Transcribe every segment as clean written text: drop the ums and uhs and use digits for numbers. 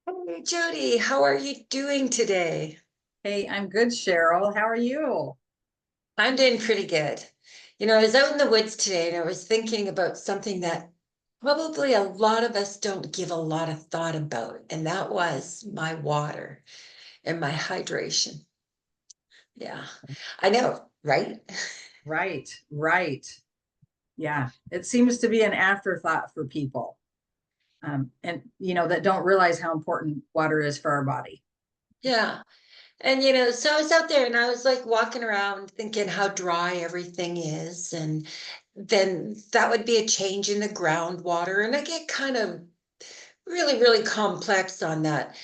Hey, Jody, how are you doing today? Hey, I'm good, Cheryl. How are you? I'm doing pretty good. I was out in the woods today and I was thinking about something that probably a lot of us don't give a lot of thought about, and that was my water and my hydration. Yeah, I know, right? Right, right. Yeah, it seems to be an afterthought for people, and that don't realize how important water is for our body. Yeah. And so I was out there and I was like walking around thinking how dry everything is. And then that would be a change in the groundwater. And I get kind of really, really complex on that.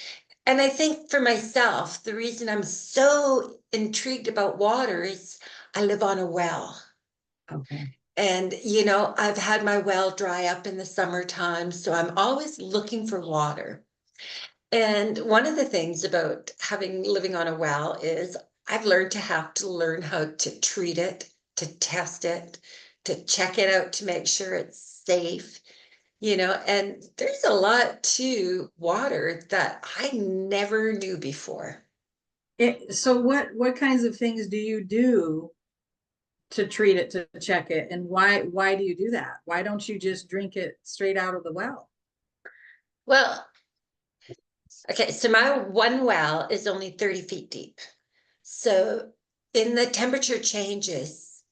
And I think for myself, the reason I'm so intrigued about water is I live on a well. Okay. And, I've had my well dry up in the summertime. So I'm always looking for water. And one of the things about having living on a well is I've learned to have to learn how to treat it, to test it, to check it out to make sure it's safe, and there's a lot to water that I never knew before. So what kinds of things do you do to treat it, to check it, and why do you do that? Why don't you just drink it straight out of the well? Well, okay, so my one well is only 30 feet deep. So in the temperature changes,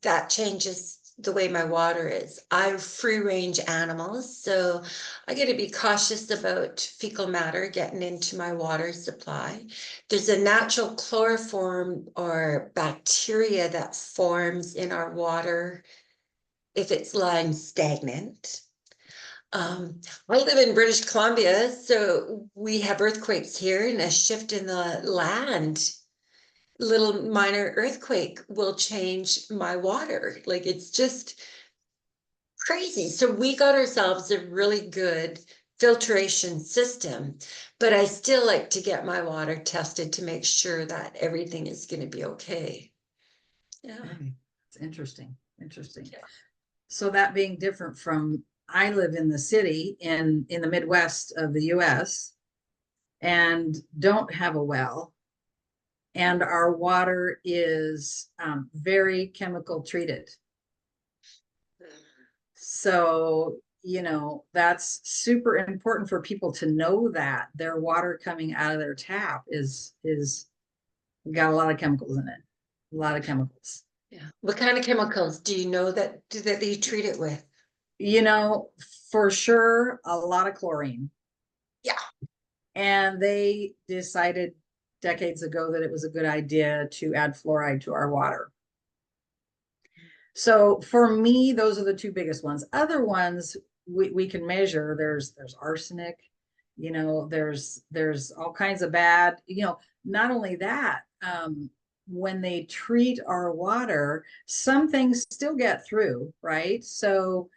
that changes the way my water is. I have free range animals, so I got to be cautious about fecal matter getting into my water supply. There's a natural chloroform or bacteria that forms in our water if it's lying stagnant. I live in British Columbia, so we have earthquakes here, and a shift in the land, little minor earthquake will change my water. Like it's just crazy. So we got ourselves a really good filtration system, but I still like to get my water tested to make sure that everything is going to be okay. Yeah. Okay. It's interesting. Interesting. Yeah. So that being different from, I live in the city in the Midwest of the US and don't have a well, and our water is very chemical treated. So, that's super important for people to know that their water coming out of their tap is got a lot of chemicals in it. A lot of chemicals. Yeah. What kind of chemicals do you know that you treat it with? You know, for sure, a lot of chlorine. Yeah. And they decided decades ago that it was a good idea to add fluoride to our water. So for me, those are the two biggest ones. Other ones we can measure. There's arsenic, there's all kinds of bad, not only that, when they treat our water, some things still get through, right? So,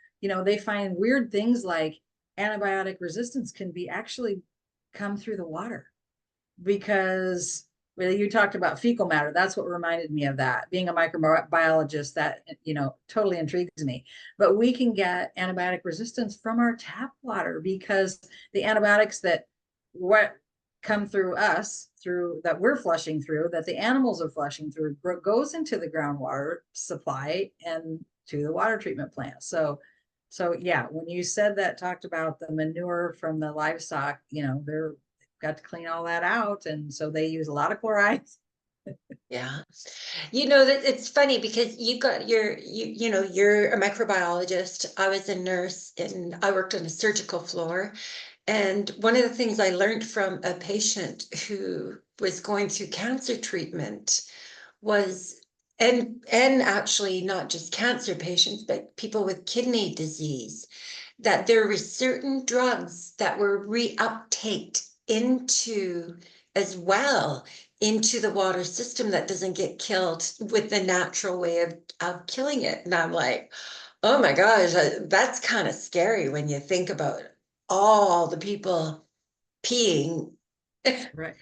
they find weird things like antibiotic resistance can be actually come through the water because, well, you talked about fecal matter. That's what reminded me of that. Being a microbiologist, that totally intrigues me. But we can get antibiotic resistance from our tap water because the antibiotics that what come through us, through that we're flushing through, that the animals are flushing through, goes into the groundwater supply and to the water treatment plant. So yeah, when you said that, talked about the manure from the livestock, they're got to clean all that out. And so they use a lot of chlorides. Yeah. That it's funny because you're a microbiologist. I was a nurse and I worked on a surgical floor. And one of the things I learned from a patient who was going through cancer treatment was, and actually not just cancer patients, but people with kidney disease, that there were certain drugs that were reuptaked into as well into the water system that doesn't get killed with the natural way of killing it. And I'm like, oh my gosh, that's kind of scary when you think about all the people peeing and Right.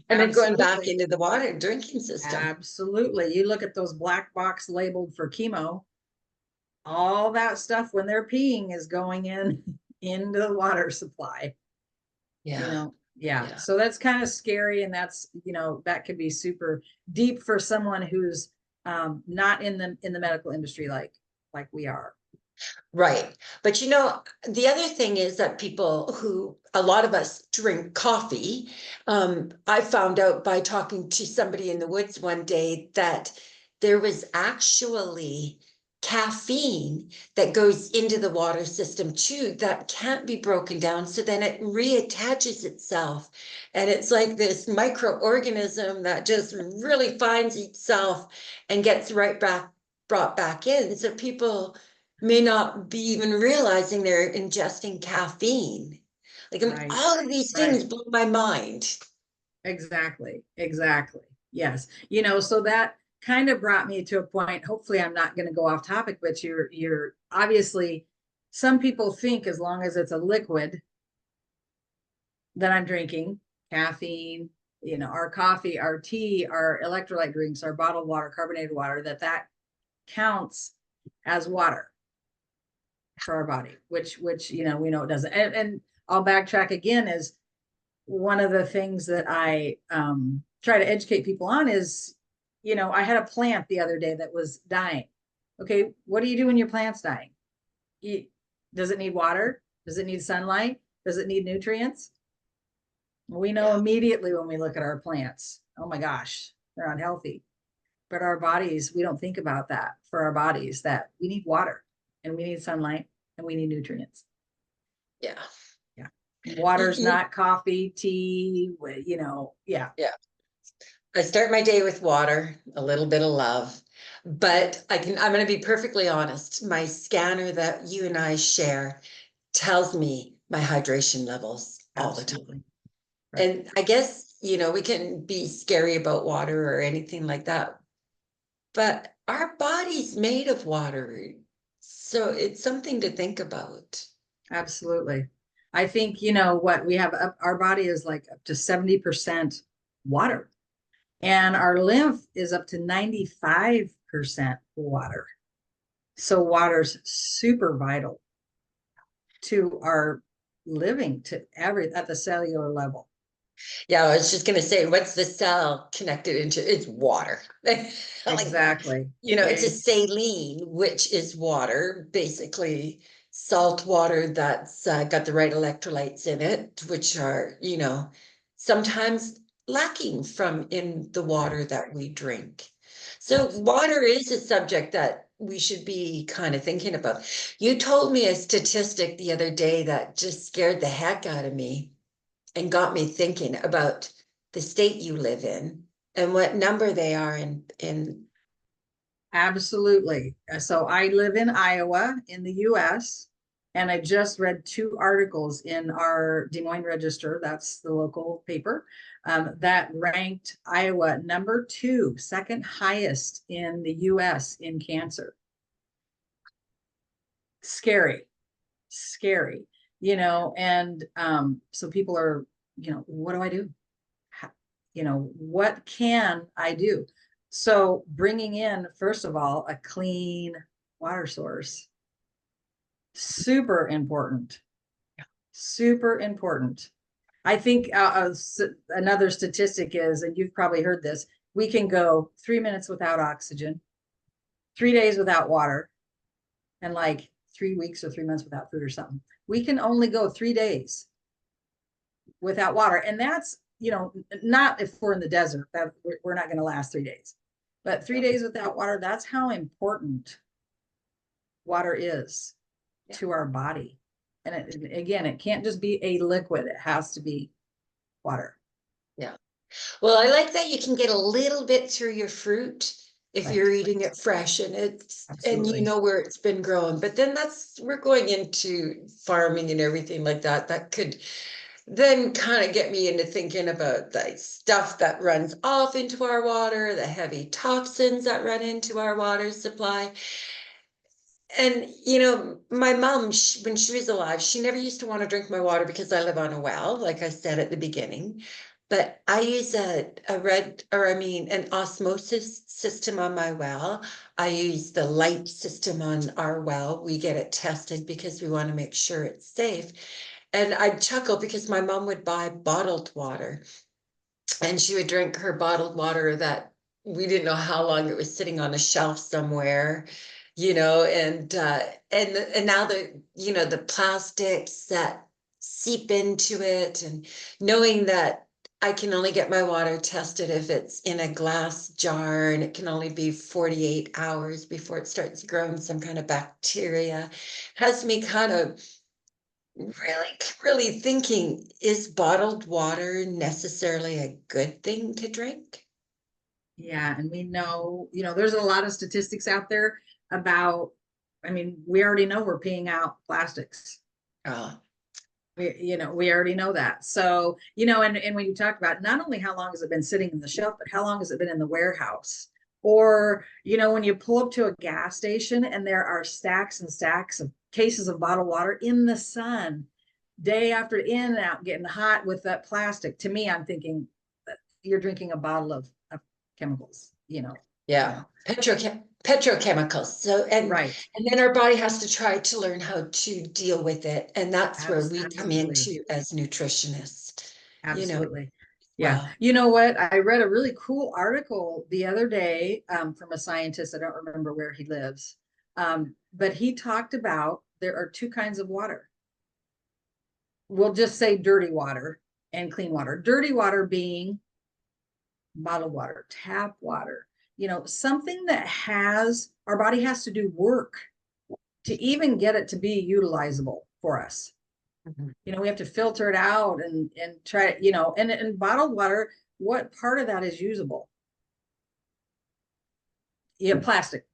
then going back Absolutely. into the water drinking system. Absolutely. You look at those black box labeled for chemo, all that stuff when they're peeing is going in into the water supply. Yeah, Yeah. yeah. So that's kind of scary. And that's, that could be super deep for someone who's not in the medical industry like we are. Right. But the other thing is that people who, a lot of us drink coffee. I found out by talking to somebody in the woods one day that there was actually caffeine that goes into the water system too that can't be broken down. So then it reattaches itself. And it's like this microorganism that just really finds itself and gets brought back in. So people may not be even realizing they're ingesting caffeine. Like Right. all of these things Right. blow my mind. Exactly. Exactly. Yes. So that kind of brought me to a point. Hopefully I'm not going to go off topic, but you're obviously, some people think as long as it's a liquid that I'm drinking, caffeine, our coffee, our tea, our electrolyte drinks, our bottled water, carbonated water, that counts as water for our body, which we know it doesn't. And I'll backtrack again, is one of the things that I try to educate people on is, I had a plant the other day that was dying. Okay, what do you do when your plant's dying? You, does it need water? Does it need sunlight? Does it need nutrients? We know Yeah. immediately when we look at our plants, oh my gosh, they're unhealthy. But our bodies, we don't think about that for our bodies, that we need water and we need sunlight and we need nutrients. Yeah. Yeah. Water's You- not coffee, tea, yeah. yeah. I start my day with water, a little bit of love, but I'm going to be perfectly honest. My scanner that you and I share tells me my hydration levels all the time. Absolutely. Right. And I guess, we can be scary about water or anything like that, but our body's made of water. So it's something to think about. Absolutely. I think, what we have up, our body is like up to 70% water, and our lymph is up to 95% water. So water's super vital to our living, to every at the cellular level. Yeah, I was just gonna say, what's the cell connected into? It's water. Like, Exactly. it's a saline, which is water, basically salt water that's got the right electrolytes in it, which are, sometimes lacking from in the water that we drink. So Absolutely. water is a subject that we should be kind of thinking about. You told me a statistic the other day that just scared the heck out of me and got me thinking about the state you live in and what number they are in. Absolutely. So I live in Iowa in the US, and I just read two articles in our Des Moines Register, that's the local paper, that ranked Iowa number two, second highest in the US in cancer. Scary, scary, and so people are, what do I do? What can I do? So bringing in, first of all, a clean water source, super important, super important. I think another statistic is, and you've probably heard this, we can go 3 minutes without oxygen, 3 days without water, and like 3 weeks or 3 months without food or something. We can only go 3 days without water. And that's, not if we're in the desert, that we're not going to last 3 days. But 3 days without water, that's how important water is Yeah. to our body. And again, it can't just be a liquid, it has to be water. Yeah. Well, I like that you can get a little bit through your fruit if Right. you're eating it fresh and you Absolutely. know where it's been grown. But then we're going into farming and everything like that. That could then kind of get me into thinking about the stuff that runs off into our water, the heavy toxins that run into our water supply. And my mom, when she was alive, she never used to want to drink my water because I live on a well, like I said at the beginning. But I use an osmosis system on my well. I use the light system on our well. We get it tested because we want to make sure it's safe. And I'd chuckle because my mom would buy bottled water, and she would drink her bottled water that we didn't know how long it was sitting on a shelf somewhere, and now the plastics that seep into it, and knowing that I can only get my water tested if it's in a glass jar, and it can only be 48 hours before it starts growing some kind of bacteria, has me kind of really thinking, is bottled water necessarily a good thing to drink? Yeah, and we know, there's a lot of statistics out there about, I mean, we already know we're peeing out plastics. Uh, We already know that. So, and when you talk about not only how long has it been sitting in the shelf, but how long has it been in the warehouse? Or, when you pull up to a gas station and there are stacks and stacks of cases of bottled water in the sun, day after in and out, getting hot with that plastic. To me, I'm thinking you're drinking a bottle of chemicals, yeah, petrochemicals. So, right. and then our body has to try to learn how to deal with it. And that's where we come Absolutely. into as nutritionists, you know, Absolutely. Yeah. well, You know what? I read a really cool article the other day from a scientist. I don't remember where he lives. But he talked about there are two kinds of water. We'll just say dirty water and clean water. Dirty water being bottled water, tap water, something that our body has to do work to even get it to be utilizable for us. mhm, We have to filter it out and try, and bottled water, what part of that is usable? Yeah, plastic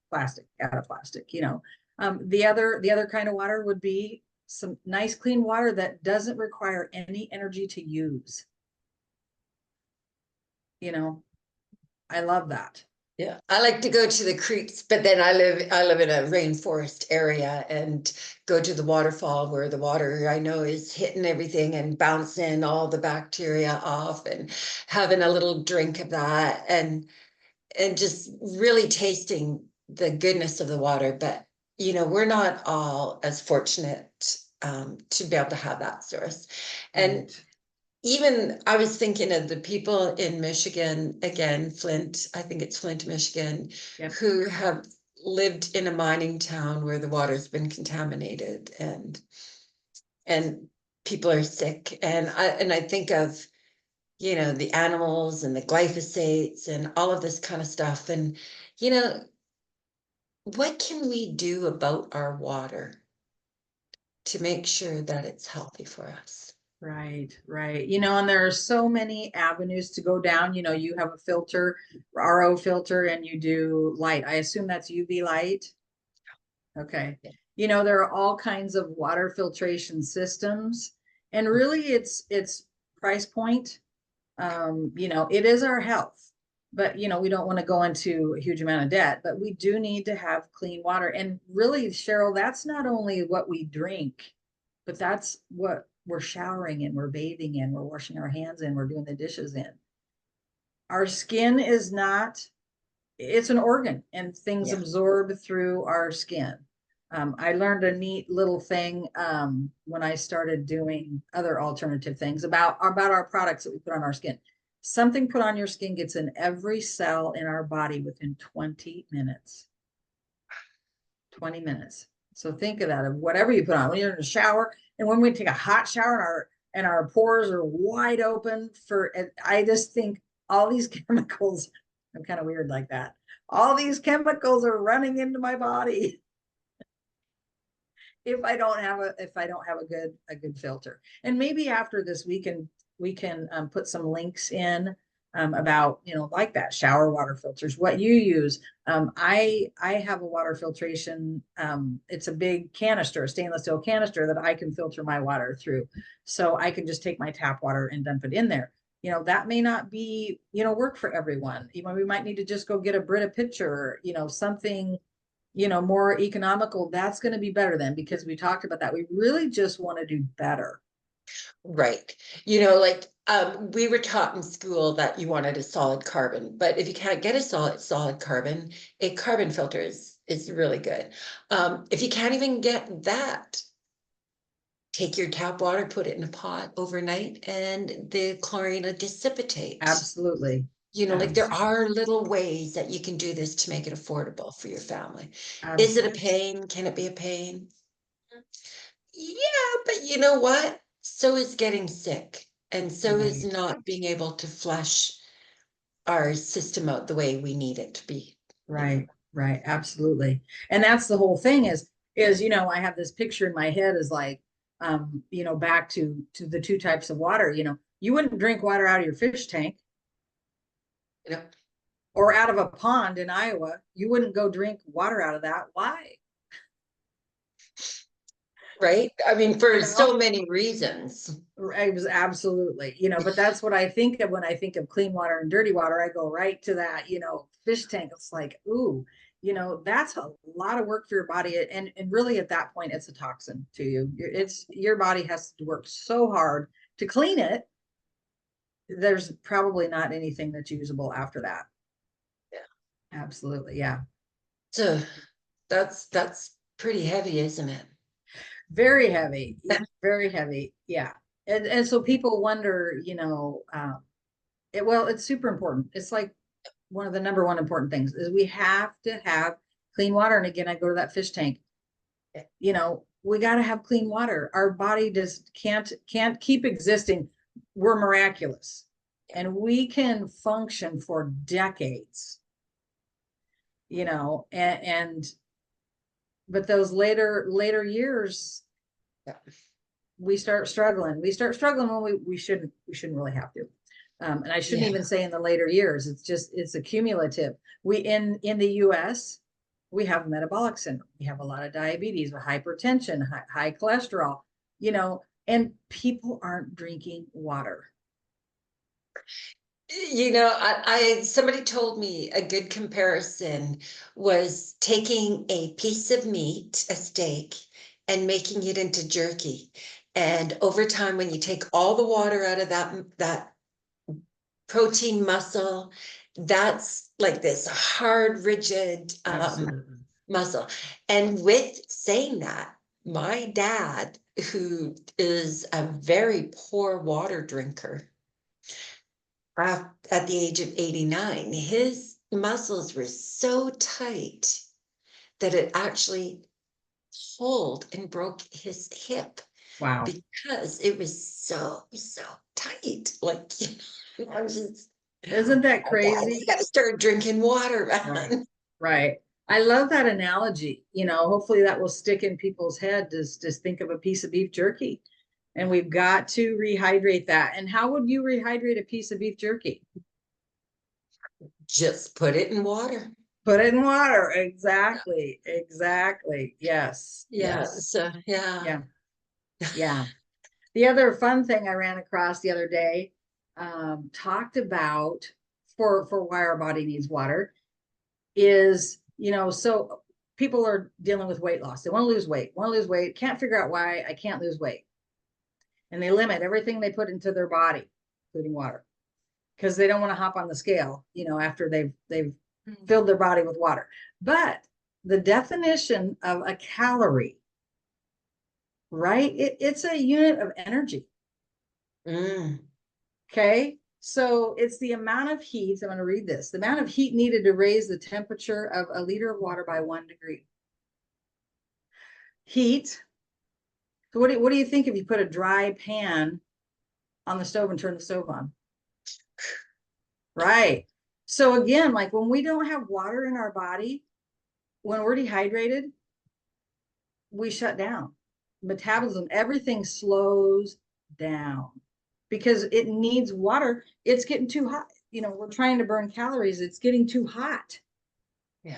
out of plastic. The other kind of water would be some nice clean water that doesn't require any energy to use. you know I love that. yeah. I like to go to the creeks, but then I live in a rainforest area and go to the waterfall where the water I know is hitting everything and bouncing all the bacteria off, and having a little drink of that, and just really tasting the goodness of the water. But we're not all as fortunate to be able to have that source. And Right. even I was thinking of the people in Michigan, again, Flint, I think it's Flint, Michigan, Yep. who have lived in a mining town where the water's been contaminated, and people are sick. And I think of the animals and the glyphosates and all of this kind of stuff. And you know what can we do about our water to make sure that it's healthy for us? Right, right. And there are so many avenues to go down. You have a filter, RO filter, and you do light. I assume that's UV light. Okay. Yeah. There are all kinds of water filtration systems, and really it's price point. It is our health, but we don't want to go into a huge amount of debt, but we do need to have clean water. And really, Cheryl, that's not only what we drink, but that's what we're showering in, we're bathing in, we're washing our hands in, we're doing the dishes in. Our skin is not, it's an organ and things Yeah. absorb through our skin. I learned a neat little thing when I started doing other alternative things about our products that we put on our skin. Something put on your skin gets in every cell in our body within 20 minutes. 20 minutes. So think of that, of whatever you put on when you're in the shower, and when we take a hot shower and our pores are wide open for it. I just think all these chemicals, I'm kind of weird like that. All these chemicals are running into my body if I don't have a good filter. And maybe after this we can put some links in about like that shower water filters, what you use. I have a water filtration. It's a big canister, a stainless steel canister that I can filter my water through, so I can just take my tap water and dump it in there. That may not be work for everyone. We might need to just go get a Brita pitcher, something more economical. That's going to be better then, because we talked about that. We really just want to do better. Right. Like we were taught in school that you wanted a solid carbon, but if you can't get a solid carbon, a carbon filter is really good. If you can't even get that, take your tap water, put it in a pot overnight, and the chlorine will dissipate. Absolutely. You know, like there Abs- are little ways that you can do this to make it affordable for your family. Is abs- it a pain? Can it be a pain? Yeah, but you know what? So is getting sick, and so is right. not being able to flush our system out the way we need it to be, you know. Right, right, absolutely. And that's the whole thing is, I have this picture in my head is like, back to the two types of water, you wouldn't drink water out of your fish tank You know, or out of a pond in Iowa. You wouldn't go drink water out of that. Why? right? I mean, You for know? so many reasons. It was absolutely, but that's what I think of when I think of clean water and dirty water. I go right to that, fish tank. It's like, ooh, that's a lot of work for your body. And really at that point, it's a toxin to you. It's your body has to work so hard to clean it. There's probably not anything that's usable after that. Yeah. Absolutely. Yeah. So that's pretty heavy, isn't it? Very heavy. Yeah. Very heavy. Yeah. And so people wonder, it's super important. It's like one of the number one important things is we have to have clean water. And again, I go to that fish tank. We got to have clean water. Our body just can't keep existing. We're miraculous, and we can function for decades. And but those later years, Yeah. we start struggling. We start struggling when we shouldn't really have to. And I shouldn't Yeah. even say in the later years. It's accumulative. We in the U.S. we have metabolic syndrome. We have a lot of diabetes, hypertension, high cholesterol. And people aren't drinking water. You know, I somebody told me a good comparison was taking a piece of meat, a steak, and making it into jerky. And over time, when you take all the water out of that protein muscle, that's like this hard, rigid Absolutely. muscle. And with saying that, my dad, who is a very poor water drinker, at the age of 89, his muscles were so tight that it actually pulled and broke his hip Wow. because it was so tight. Like, I was just, Isn't that you crazy? gotta start drinking water, Right. man. Right. I love that analogy. Hopefully that will stick in people's head. Just think of a piece of beef jerky. And we've got to rehydrate that. And how would you rehydrate a piece of beef jerky? Just put it in water. Put it in water. Exactly. Exactly. Yes. Yeah, Yes. so yeah. Yeah. Yeah. The other fun thing I ran across the other day talked about for why our body needs water is, so people are dealing with weight loss. They want to lose weight, can't figure out why I can't lose weight. And they limit everything they put into their body, including water, because they don't want to hop on the scale, after they've filled their body with water. But the definition of a calorie, right? It's a unit of energy. Mm, Okay. So it's the amount of heat. I'm going to read this. The amount of heat needed to raise the temperature of a liter of water by 1 degree. Heat. So what do you think if you put a dry pan on the stove and turn the stove on? Right. So again, like when we don't have water in our body, when we're dehydrated, we shut down. Metabolism, everything slows down because it needs water. It's getting too hot. We're trying to burn calories. It's getting too hot. yeah.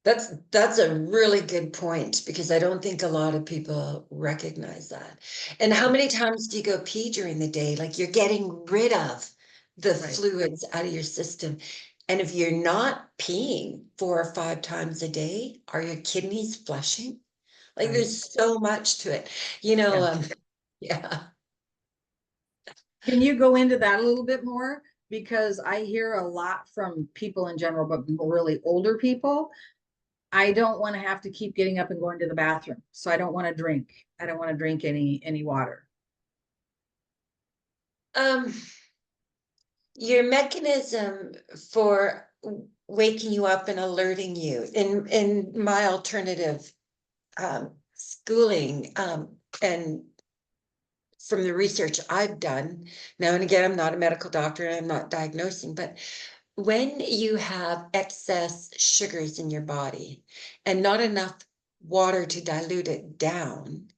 That's a really good point because I don't think a lot of people recognize that. And how Yeah. many times do you go pee during the day? Like you're getting rid of the Right. fluids out of your system. And if you're not peeing 4 or 5 times a day, are your kidneys flushing? Like Right. there's so much to it. You know, Yeah. yeah. Can you go into that a little bit more? Because I hear a lot from people in general, but really older people. I don't want to have to keep getting up and going to the bathroom. So I don't want to drink. I don't want to drink any water. Um, your mechanism for waking you up and alerting you in my alternative schooling, and from the research I've done now, and again, I'm not a medical doctor and I'm not diagnosing, but when you have excess sugars in your body and not enough water to dilute it down,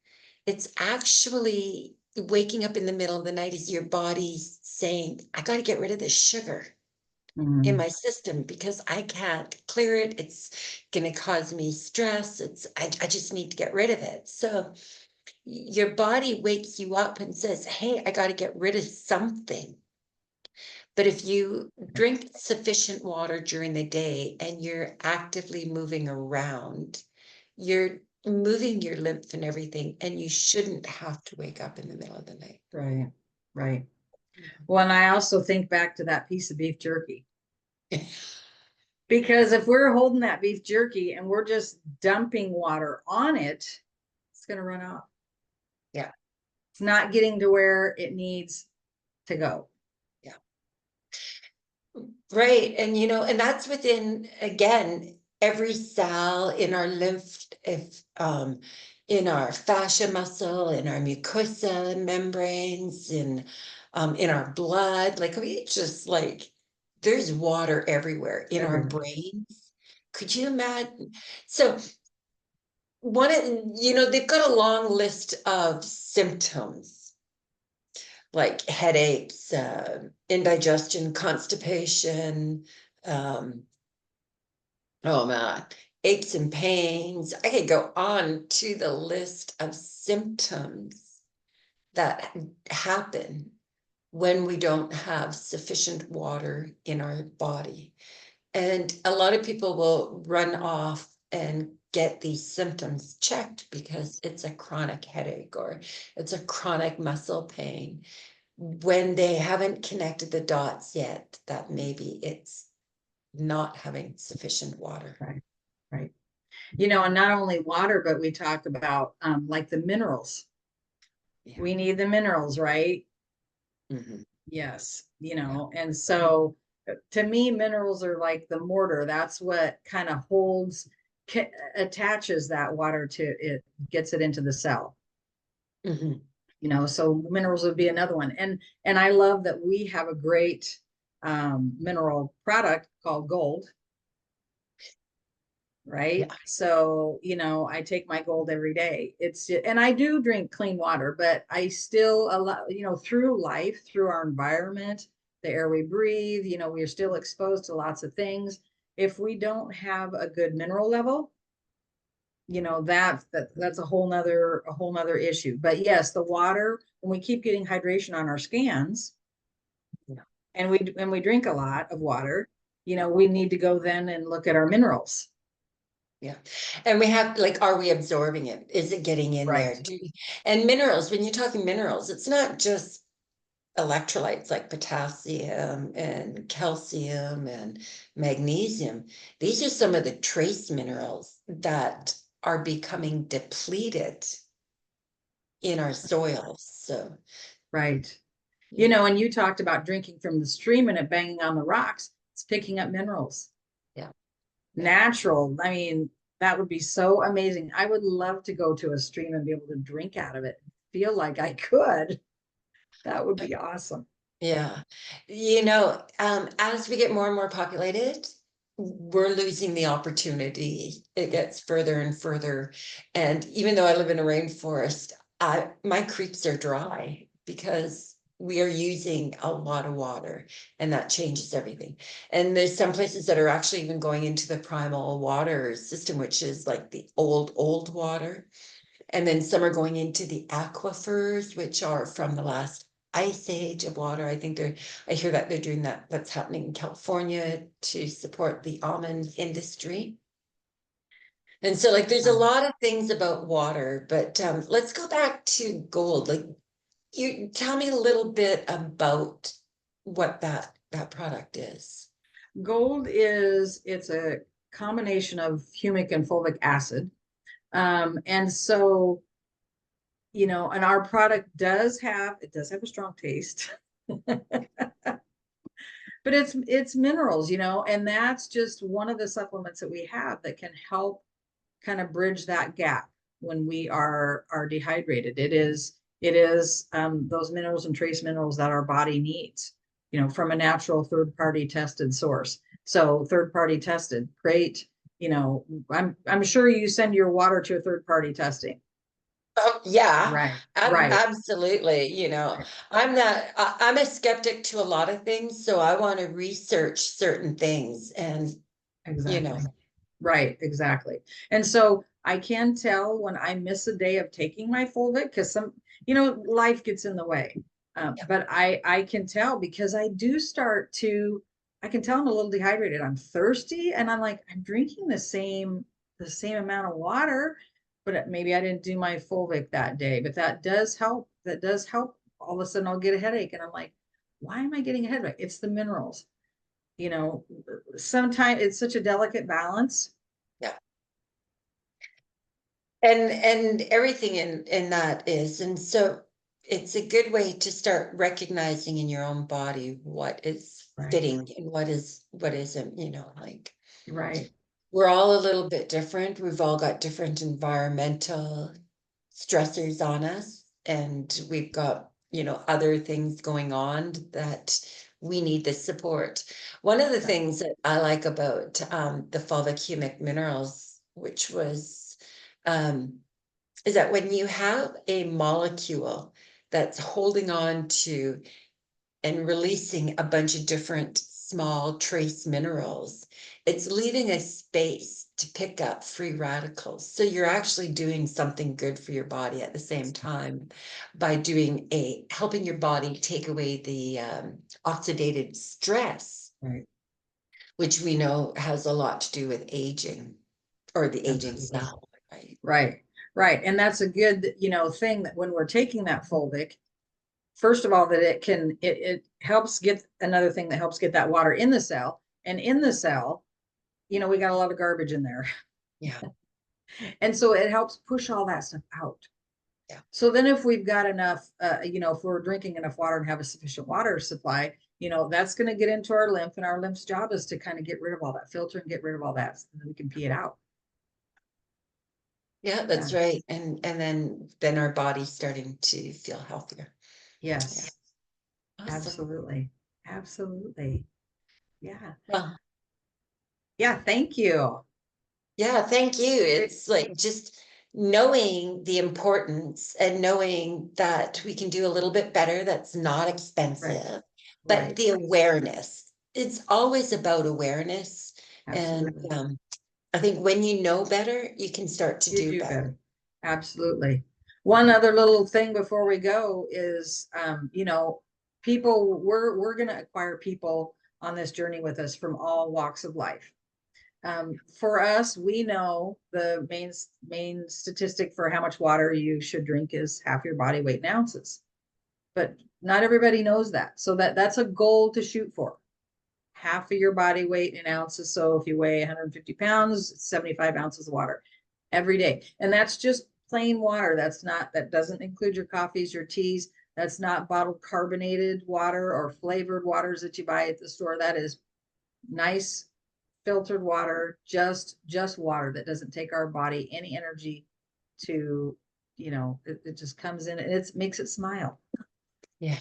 it's actually waking up in the middle of the night is your body saying, I got to get rid of this sugar in Mm, my system because I can't clear it. It's going to cause me stress. I just need to get rid of it. So your body wakes you up and says, hey, I got to get rid of something. But if you drink sufficient water during the day and you're actively moving around, you're moving your lymph and everything, and you shouldn't have to wake up in the middle of the night. right, right. Well, and I also think back to that piece of beef jerky. Because if we're holding that beef jerky and we're just dumping water on it, it's going to run off. Yeah. It's not getting to where it needs to go. Yeah. Right. And and that's within, again, every cell in our lymph, if in our fascia muscle, in our mucosa membranes, in our blood, like we just like there's water everywhere in our Everywhere. brains. Could you imagine? So one of, they've got a long list of symptoms like headaches, indigestion, constipation, um, oh man, aches and pains. I could go on to the list of symptoms that happen when we don't have sufficient water in our body. And a lot of people will run off and get these symptoms checked because it's a chronic headache or it's a chronic muscle pain when they haven't connected the dots yet that maybe it's not having sufficient water. Right, right. And not only water, but we talk about like the minerals. Yeah. We need the minerals, right? Mhm. Yes, Yeah. and so to me, minerals are like the mortar. That's what kind of attaches that water to it, gets it into the cell. Mhm. So minerals would be another one. And I love that we have a great mineral product called gold, right? Yeah. So, I take my gold every day. And I do drink clean water, but I still allow, through life, through our environment, the air we breathe, we are still exposed to lots of things. If we don't have a good mineral level, that's a whole nother issue. But yes, the water, when we keep getting hydration on our scans, Yeah. and we drink a lot of water, we need to go then and look at our minerals. Yeah. And we have like, are we absorbing it? Is it getting in there? Right. And minerals, when you're talking minerals, it's not just electrolytes like potassium and calcium and magnesium. These are some of the trace minerals that are becoming depleted in our soils. So, Right. yeah, And you talked about drinking from the stream and it banging on the rocks. It's picking up minerals. yeah, yeah. Natural. I mean, that would be so amazing. I would love to go to a stream and be able to drink out of it. Feel like I could. That would be awesome. Yeah. As we get more and more populated, we're losing the opportunity. It gets further and further. And even though I live in a rainforest, my creeks are dry because we are using a lot of water and that changes everything. And there's some places that are actually even going into the primal water system, which is like the old water. And then some are going into the aquifers, which are from the last ice age of water. I hear that they're doing that. That's happening in California to support the almond industry. And so like there's a Wow. lot of things about water, but let's go back to gold. Like you tell me a little bit about what that product is. Gold it's a combination of humic and fulvic acid. And so, and our product does have a strong taste, but it's minerals, and that's just one of the supplements that we have that can help kind of bridge that gap when we are dehydrated. It is those minerals and trace minerals that our body needs, from a natural third party tested source. So third party tested, great. I'm sure you send your water to a third party testing. Oh, yeah, Right, right, absolutely. I'm a skeptic to a lot of things, so I want to research certain things and, you know, exactly. Right, exactly. And so I can tell when I miss a day of taking my Fulvic because life gets in the way. yeah. But I can tell because I can tell I'm a little dehydrated. I'm thirsty and I'm like, I'm drinking the same amount of water, but maybe I didn't do my Fulvic that day. But that does help. That does help. All of a sudden I'll get a headache and I'm like, why am I getting a headache? It's the minerals. You know, Sometimes it's such a delicate balance. Yeah. And everything in that is, and so it's a good way to start recognizing in your own body what is Right, fitting and what isn't, like right. we're all a little bit different. We've all got different environmental stressors on us, and we've got, other things going on that we need the support. One of the Right. things that I like about the fulvic humic minerals, which was um, is that when you have a molecule that's holding on to and releasing a bunch of different small trace minerals, it's leaving a space to pick up free radicals. So you're actually doing something good for your body at the same time by helping your body take away the oxidative stress, Right. which we know has a lot to do with aging or the aging Absolutely. cell, right? Right. Right. And that's a good, thing that when we're taking that fulvic, first of all, that it helps get another thing that helps get that water in the cell. And in the cell, we got a lot of garbage in there. Yeah, And so it helps push all that stuff out. yeah. So then if we've got enough, if we're drinking enough water and have a sufficient water supply, that's going to get into our lymph, and our lymph's job is to kind of get rid of all that, filter and get rid of all that so that we can pee it out. Yeah, Yeah. that's right. And then our body's starting to feel healthier. Yeah. Yes. Awesome. Absolutely. Absolutely. Yeah. Well, Yeah. Thank you. yeah, thank you. It's like just knowing the importance and knowing that we can do a little bit better that's not Right. expensive, but Right. the awareness. It's always about awareness. And Absolutely. I think when you know better, you can start to You do do better. better. Absolutely. One other little thing before we go is, people, we're going to acquire people on this journey with us from all walks of life. For us, we know the main statistic for how much water you should drink is half your body weight in ounces, but not everybody knows that. So that's a goal to shoot for. Half of your body weight in ounces. So if you weigh 150 pounds, 75 ounces of water every day. And that's just plain water. That doesn't include your coffees, your teas. That's not bottled carbonated water or flavored waters that you buy at the store. That is nice filtered water, just water that doesn't take our body any energy to, it just comes in and it makes it smile. Yeah.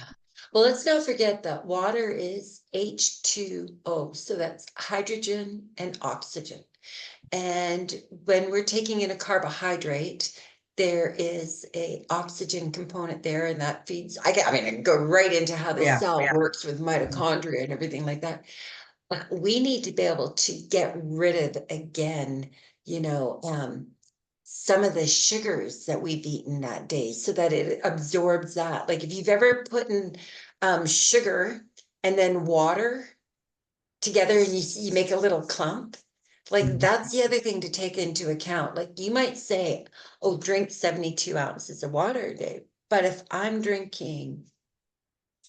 Well, let's not forget that water is H2O. So that's hydrogen and oxygen. And when we're taking in a carbohydrate, there is a oxygen component there, and that feeds. I can go right into how the Yeah. cell works with Yeah. mitochondria and everything like that. But we need to be able to get rid of again, some of the sugars that we've eaten that day so that it absorbs that. Like if you've ever put in sugar and then water together and you make a little clump, like Mhm. that's the other thing to take into account. Like you might say, oh, drink 72 ounces of water a day. But if I'm drinking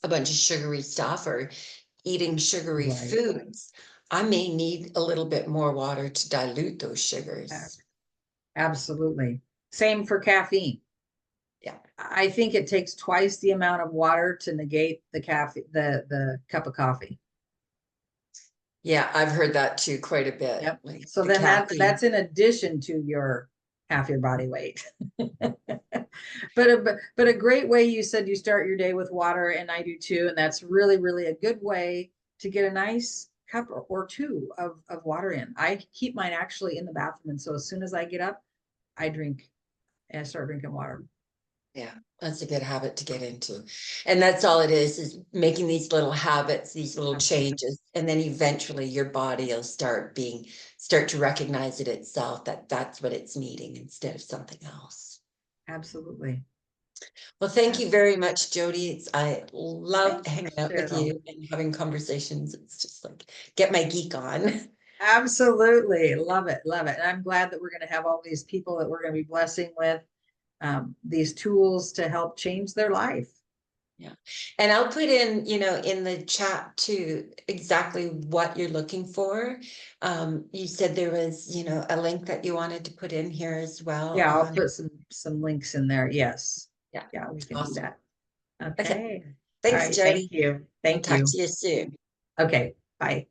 a bunch of sugary stuff or eating sugary Right. foods, I may need a little bit more water to dilute those sugars. Absolutely. Same for caffeine. Yeah. I think it takes twice the amount of water to negate the caffeine, the cup of coffee. Yeah, I've heard that too quite a bit, Yep. like So the then caffeine. that's in addition to your half your body weight. But a great way, you said you start your day with water, and I do too, and that's really really a good way to get a nice cup or two of water in. I keep mine actually in the bathroom, and so as soon as I get up, I drink and I start drinking water. Yeah, that's a good habit to get into. And that's all it is making these little habits, these little Absolutely. changes, and then eventually your body will start to recognize it itself that that's what it's needing instead of something else. Absolutely. Well, thank you Absolutely. very much, Jody. I love Thanks, hanging out with Cheryl. you and having conversations. It's just like get my geek on. Absolutely. Love it. Love it. And I'm glad that we're going to have all these people that we're going to be blessing with these tools to help change their life. Yeah. And I'll put in, in the chat too, exactly what you're looking for. You said there was, a link that you wanted to put in here as well Yeah, I'll on. put some links in there. Yes. Yeah. Yeah, we can do Awesome. that. Okay. Okay. All Thanks, right. Thank Jody. you. I'll Thank talk you. to you soon. Okay. Bye.